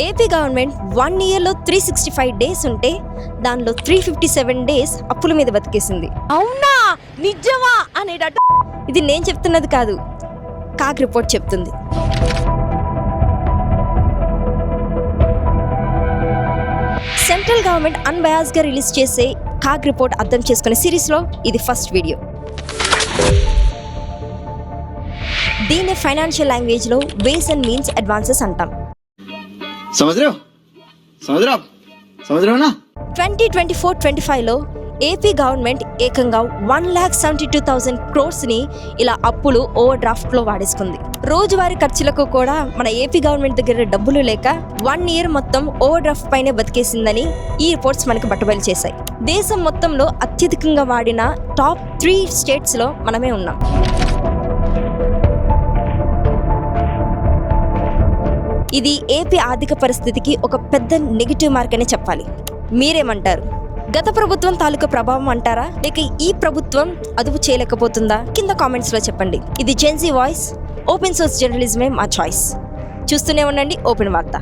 AP government 1 yearలో 365 days ఉంటే దానిలో 357 days అప్పుల మీద బతికేసింది. అవునా నిజమా అనేటట్టు ఇది నేను చెప్తున్నది కాదు, కాగ్ రిపోర్ట్ చెప్తుంది. సెంట్రల్ గవర్నమెంట్ అన్బయాస్గా రిలీజ్ చేసే కాగ్ రిపోర్ట్ అర్థం చేసుకునే సిరీస్లో ఇది ఫస్ట్ వీడియో. దీన్ని ఫైనాన్షియల్ లాంగ్వేజ్లో వేస్ అండ్ మీన్స్ అడ్వాన్సెస్ అంటాం. 2024-25లో ఏపీ గవర్నమెంట్ ఏకంగా 1,72,000 crores ఇలా అప్పులు ఓవర్ డ్రాఫ్ట్లో వాడేసుకుంది. రోజువారీ ఖర్చులకు కూడా మన ఏపీ గవర్నమెంట్ దగ్గర డబ్బులు లేక 1 year మొత్తం ఓవర్ డ్రాఫ్ట్ పైనే బతికేసిందని ఈ రిపోర్ట్స్ మనకు బట్టబయలు చేశాయి. దేశం మొత్తంలో అత్యధికంగా వాడిన టాప్ 3 స్టేట్స్లో మనమే ఉన్నాం. ఇది ఏపీ ఆర్థిక పరిస్థితికి ఒక పెద్ద నెగిటివ్ మార్క్ అనే చెప్పాలి. మీరేమంటారు? గత ప్రభుత్వం తాలూకా ప్రభావం అంటారా, లేక ఈ ప్రభుత్వం అదుపు చేయలేకపోతుందా? కింద కామెంట్స్లో చెప్పండి. ఇది జెన్జీ వాయిస్, ఓపెన్ సోర్స్ జర్నలిజమే మా చాయిస్. చూస్తూనే ఉండండి ఓపెన్ వార్త.